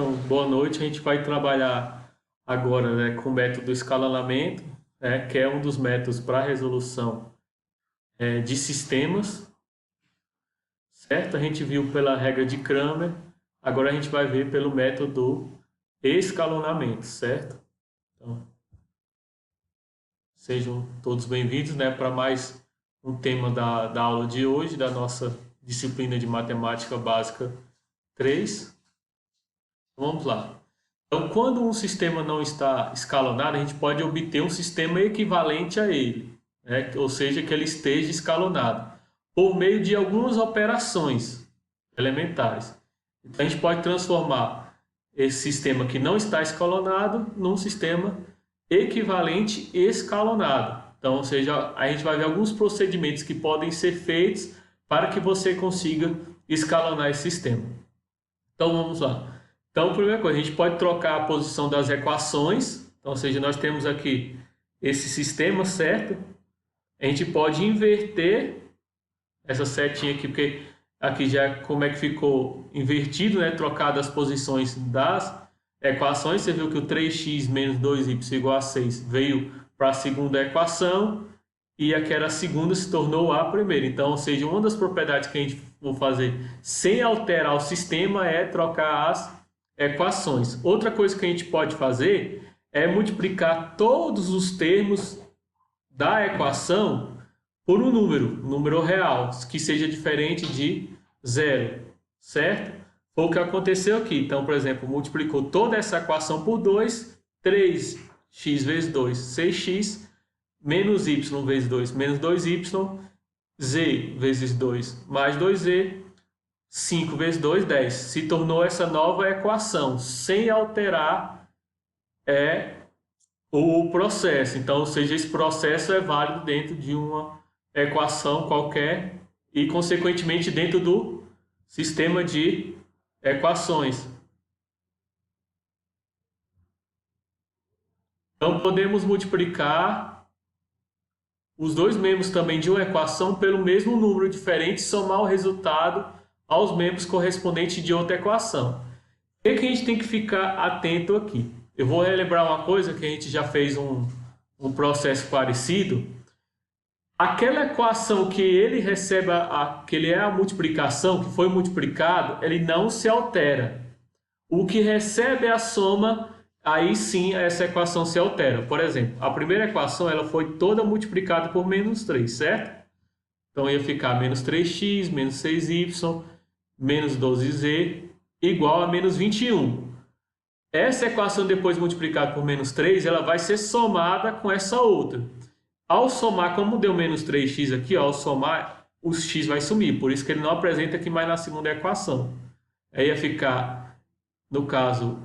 Então, boa noite. A gente vai trabalhar agora, né, com o método escalonamento, que é um dos métodos para resolução de sistemas, certo? A gente viu pela regra de Cramer, agora a gente vai ver pelo método escalonamento, certo? Então, sejam todos bem-vindos, né, para mais um tema da aula de hoje, da nossa disciplina de Matemática Básica 3. Vamos lá. Então, quando um sistema não está escalonado, a gente pode obter um sistema equivalente a ele, né? Ou seja, que ele esteja escalonado, por meio de algumas operações elementares. Então, a gente pode transformar esse sistema que não está escalonado num sistema equivalente escalonado. Então, ou seja, a gente vai ver alguns procedimentos que podem ser feitos para que você consiga escalonar esse sistema. Então, vamos lá. Então, primeira coisa, a gente pode trocar a posição das equações. Então, ou seja, nós temos aqui esse sistema, certo? A gente pode inverter essa setinha aqui, porque aqui já como é que ficou invertido, né? Trocado as posições das equações. Você viu que o 3x menos 2y igual a 6 veio para a segunda equação e aquela segunda se tornou a primeira. Então, ou seja, uma das propriedades que a gente vai fazer sem alterar o sistema é trocar as equações. Outra coisa que a gente pode fazer é multiplicar todos os termos da equação por um número real, que seja diferente de zero, certo? Foi o que aconteceu aqui. Então, por exemplo, multiplicou toda essa equação por 2, 3x vezes 2, 6x, menos y vezes 2, menos 2y, z vezes 2, mais 2z, 5 vezes 2, 10. Se tornou essa nova equação, sem alterar o processo. Então, ou seja, esse processo é válido dentro de uma equação qualquer e, consequentemente, dentro do sistema de equações. Então, podemos multiplicar os dois membros também de uma equação pelo mesmo número diferente e somar o resultado aos membros correspondentes de outra equação. O que a gente tem que ficar atento aqui? Eu vou relembrar uma coisa que a gente já fez um processo parecido. Aquela equação que ele recebe, que ele é a multiplicação, que foi multiplicado, ele não se altera. O que recebe a soma, aí sim essa equação se altera. Por exemplo, a primeira equação ela foi toda multiplicada por menos 3, certo? Então ia ficar menos 3x, menos 6y, menos 12z, igual a menos 21. Essa equação depois multiplicada por menos 3, ela vai ser somada com essa outra. Ao somar, como deu menos 3x aqui, ó, ao somar, o x vai sumir. Por isso que ele não apresenta aqui mais na segunda equação. Aí ia ficar, no caso,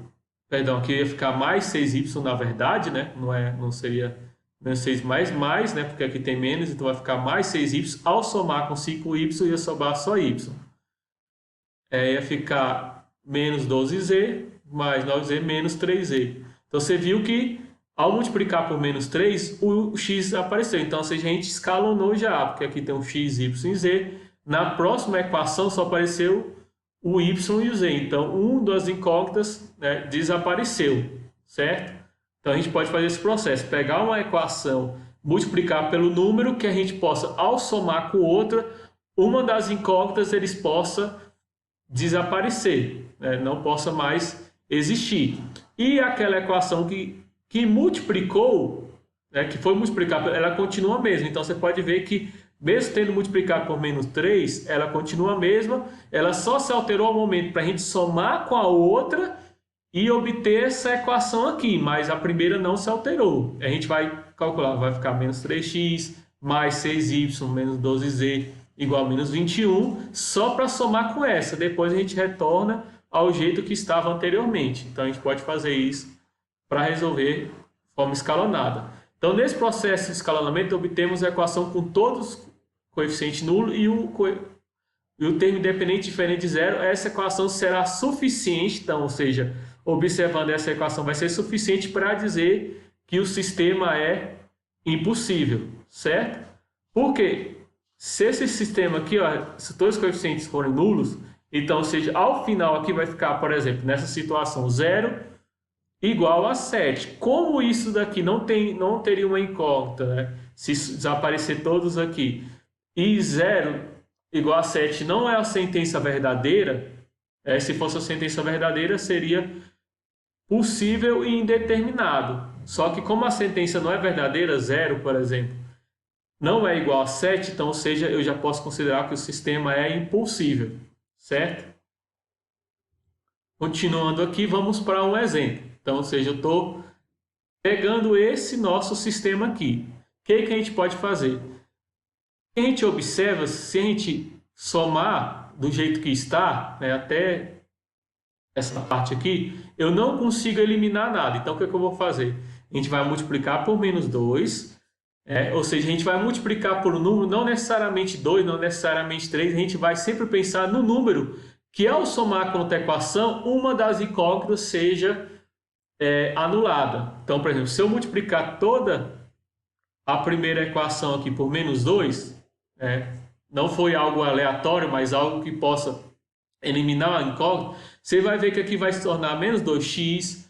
perdão, aqui ia ficar mais 6y na verdade, né? Não seria menos 6 mais, né? Porque aqui tem menos, então vai ficar mais 6y. Ao somar com 5y, ia sobrar só y. Ia ficar menos 12z mais 9z menos 3z. Então você viu que ao multiplicar por menos 3, o x apareceu. Então, ou seja, a gente escalonou já, porque aqui tem um x, y e z. Na próxima equação só apareceu o y e o z. Então, um das incógnitas, né, desapareceu, certo? Então, a gente pode fazer esse processo. Pegar uma equação, multiplicar pelo número que a gente possa, ao somar com outra, uma das incógnitas eles possa desaparecer, né? Não possa mais existir. E aquela equação que multiplicou, né, que foi multiplicada, ela continua a mesma. Então, você pode ver que, mesmo tendo multiplicado por menos 3, ela continua a mesma, ela só se alterou ao momento para a gente somar com a outra e obter essa equação aqui, mas a primeira não se alterou. A gente vai calcular, vai ficar menos 3x, mais 6y, menos 12z, igual a menos 21, só para somar com essa. Depois a gente retorna ao jeito que estava anteriormente. Então, a gente pode fazer isso para resolver de forma escalonada. Então, nesse processo de escalonamento, obtemos a equação com todos os coeficientes nulos e o termo independente diferente de zero. Essa equação será suficiente, então, ou seja, observando essa equação vai ser suficiente para dizer que o sistema é impossível, certo? Por quê? Se esse sistema aqui, ó, se todos os coeficientes forem nulos, Então, ou seja, ao final aqui vai ficar, por exemplo, nessa situação, 0 igual a 7. Como isso daqui não teria uma incógnita, né? Se desaparecer todos aqui, e 0 igual a 7 não é a sentença verdadeira, se fosse a sentença verdadeira, seria possível e indeterminado. Só que como a sentença não é verdadeira, 0, por exemplo, não é igual a 7, então, ou seja, eu já posso considerar que o sistema é impossível, certo? Continuando aqui, vamos para um exemplo. Então, ou seja, eu estou pegando esse nosso sistema aqui. O que a gente pode fazer? A gente observa, se a gente somar do jeito que está, né, até essa parte aqui, eu não consigo eliminar nada. Então, o que eu vou fazer? A gente vai multiplicar por menos 2, ou seja, a gente vai multiplicar por um número, não necessariamente 2, não necessariamente 3, a gente vai sempre pensar no número que, ao somar com outra equação, uma das incógnitas seja anulada. Então, por exemplo, se eu multiplicar toda a primeira equação aqui por menos 2, não foi algo aleatório, mas algo que possa eliminar a incógnita, você vai ver que aqui vai se tornar menos 2x,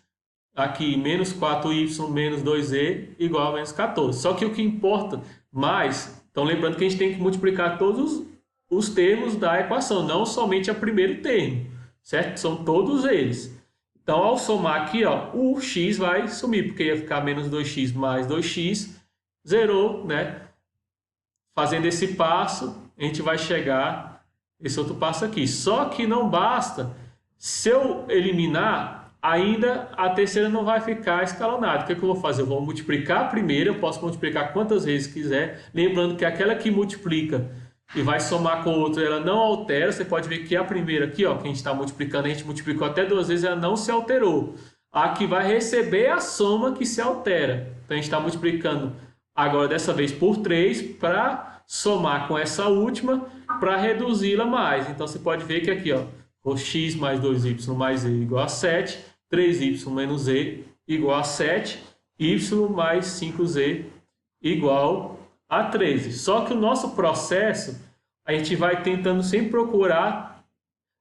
aqui menos 4y menos 2z igual a menos 14. Só que o que importa mais, então lembrando que a gente tem que multiplicar todos os termos da equação, não somente o primeiro termo, certo? São todos eles. Então, ao somar aqui, ó, o x vai sumir, porque ia ficar menos 2x mais 2x, zerou, né? Fazendo esse passo, a gente vai chegar esse outro passo aqui. Só que não basta, se eu eliminar, ainda a terceira não vai ficar escalonada. O que eu vou fazer? Eu vou multiplicar a primeira, eu posso multiplicar quantas vezes quiser, lembrando que aquela que multiplica e vai somar com outra, ela não altera. Você pode ver que a primeira aqui, ó, que a gente está multiplicando, a gente multiplicou até 2 vezes, ela não se alterou. A que vai receber a soma que se altera. Então a gente está multiplicando agora dessa vez por 3 para somar com essa última para reduzi-la mais. Então você pode ver que aqui, ó, o x mais 2y mais z igual a 7, 3y menos z igual a 7, y mais 5z igual a 13. Só que o nosso processo, a gente vai tentando sempre procurar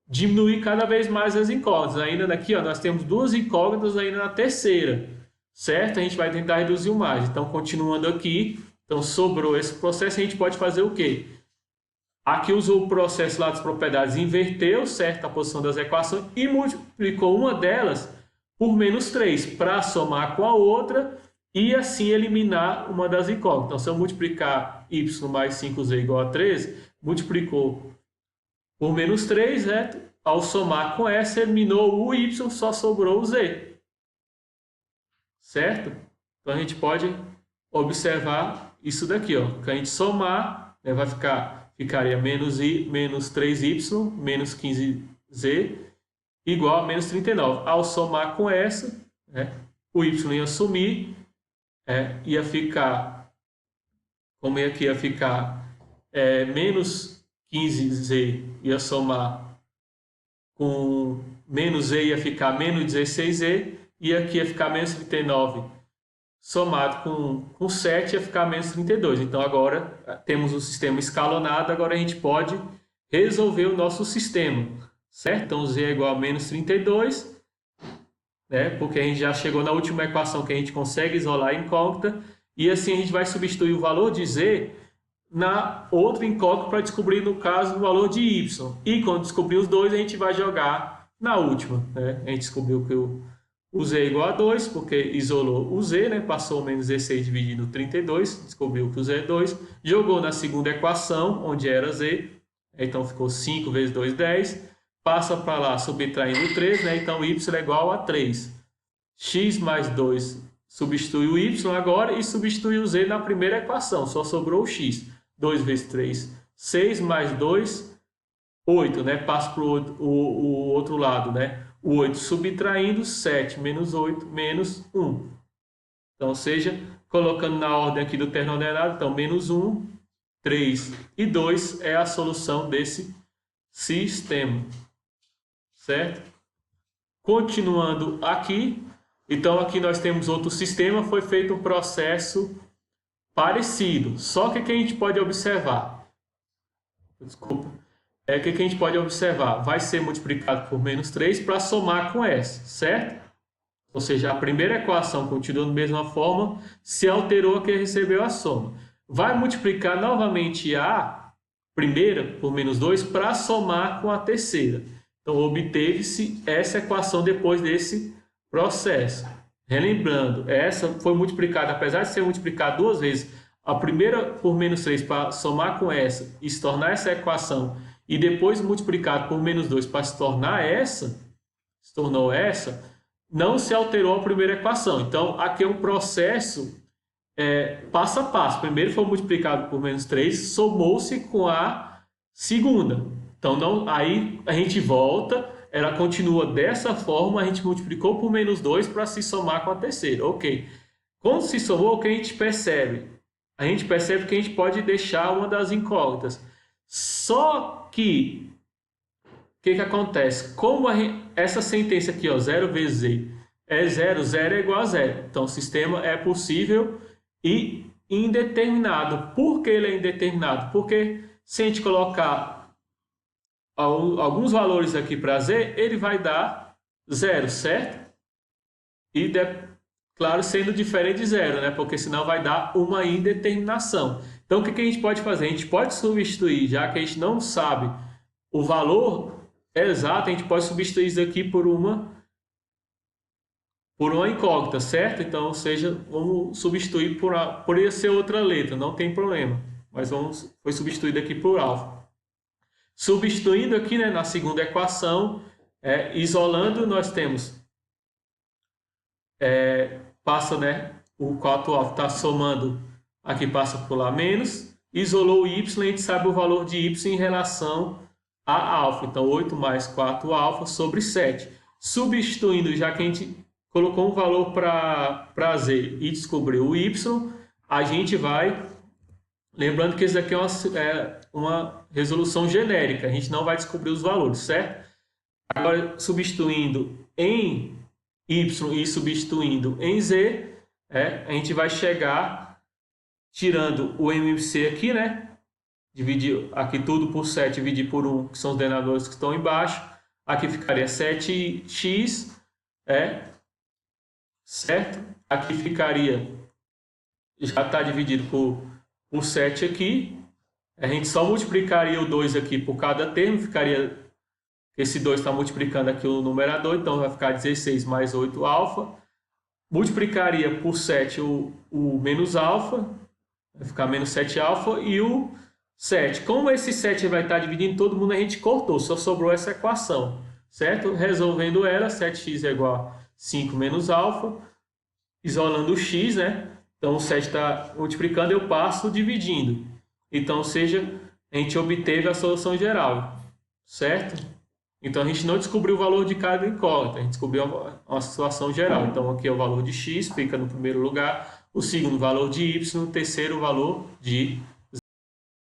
diminuir cada vez mais as incógnitas. Ainda daqui, ó, nós temos duas incógnitas ainda na terceira, certo? A gente vai tentar reduzir o mais. Então, continuando aqui, então sobrou esse processo, a gente pode fazer o quê? Aqui usou o processo lá das propriedades, inverteu, certo, a posição das equações e multiplicou uma delas por menos 3 para somar com a outra e assim eliminar uma das incógnitas. Então, se eu multiplicar y mais 5z igual a 13, multiplicou por menos 3, certo? Ao somar com essa, eliminou o y, só sobrou o z. Certo? Então, a gente pode observar isso daqui, ó. Que a gente somar, né, ficaria menos 3y, menos 15z, igual a menos 39. Ao somar com essa, né, o y ia sumir, ia ficar, como aqui ia ficar menos 15z, ia somar com menos z, ia ficar menos 16z, e aqui ia ficar menos 39, somado com 7, ia ficar menos 32. Então, agora temos o sistema escalonado, agora a gente pode resolver o nosso sistema, certo? Então, z é igual a menos 32, né? Porque a gente já chegou na última equação que a gente consegue isolar a incógnita, e assim a gente vai substituir o valor de z na outra incógnita para descobrir, no caso, o valor de y. E quando descobrir os dois, a gente vai jogar na última, né? A gente descobriu que o z é igual a 2, porque isolou o z, né? Passou o menos 16 dividido 32, descobriu que o z é 2, jogou na segunda equação, onde era z, então ficou 5 vezes 2, 10, passa para lá subtraindo 3, né? Então y é igual a 3. X mais 2 substitui o y agora e substitui o z na primeira equação, só sobrou o x. 2 vezes 3, 6 mais 2, 8, né? Passa para o outro lado, né? O 8 subtraindo, 7 menos 8, menos 1. Então, ou seja, colocando na ordem aqui do termo ordenado, então, menos 1, 3 e 2 é a solução desse sistema. Certo? Continuando aqui, então aqui nós temos outro sistema, foi feito um processo parecido. Só que a gente pode observar, desculpa, o que a gente pode observar? Vai ser multiplicado por menos 3 para somar com essa, certo? Ou seja, a primeira equação continua da mesma forma, se alterou a que recebeu a soma. Vai multiplicar novamente a primeira por menos 2 para somar com a terceira. Então, obteve-se essa equação depois desse processo. Relembrando, essa foi multiplicada, apesar de ser multiplicada duas vezes, a primeira por menos 3 para somar com essa e se tornar essa equação, e depois multiplicado por menos 2 para se tornar essa, se tornou essa, não se alterou a primeira equação. Então, aqui é um processo passo a passo. Primeiro foi multiplicado por menos 3, somou-se com a segunda. Então, não, aí a gente volta, ela continua dessa forma, a gente multiplicou por menos 2 para se somar com a terceira. Ok. Quando se somou, o que a gente percebe? A gente percebe que a gente pode deixar uma das incógnitas. Só que, o que acontece? Como essa sentença aqui, ó, 0 vezes z é 0, 0 é igual a 0. Então, o sistema é possível e indeterminado. Por que ele é indeterminado? Porque se a gente colocar alguns valores aqui para z, ele vai dar 0, certo? E, claro, sendo diferente de 0, né? Porque senão vai dar uma indeterminação. Então, o que a gente pode fazer? A gente pode substituir, já que a gente não sabe o valor exato, a gente pode substituir isso aqui por uma incógnita, certo? Então, ou seja, vamos substituir por ia ser outra letra, não tem problema. Mas foi substituído aqui por alfa. Substituindo aqui, né, na segunda equação, isolando, nós temos, passa, né, o 4alfa está somando, aqui passa por lá menos, isolou o y, a gente sabe o valor de y em relação a alfa. Então, 8 mais 4alfa sobre 7. Substituindo, já que a gente colocou um valor para z e descobriu o y, a gente vai... Lembrando que isso aqui é uma resolução genérica, a gente não vai descobrir os valores, certo? Agora, substituindo em y e substituindo em z, a gente vai chegar, tirando o MMC aqui, né? Dividir aqui tudo por 7, dividir por 1, que são os denominadores que estão embaixo. Aqui ficaria 7x, certo? Aqui ficaria, já está dividido por 7 aqui. A gente só multiplicaria o 2 aqui por cada termo, ficaria, esse 2 está multiplicando aqui o numerador, então vai ficar 16 mais 8 alfa. Multiplicaria por 7 o menos alfa, vai ficar menos 7 alfa, e o 7. Como esse 7 vai estar dividindo todo mundo, a gente cortou, só sobrou essa equação, certo? Resolvendo ela, 7x é igual a 5 menos alfa, isolando o x, né? Então, o 7 está multiplicando, eu passo dividindo. Então, ou seja, a gente obteve a solução geral, certo? Então, a gente não descobriu o valor de cada incógnita, a gente descobriu uma situação geral. Então, aqui é o valor de x, fica no primeiro lugar, o segundo valor de y, o terceiro valor de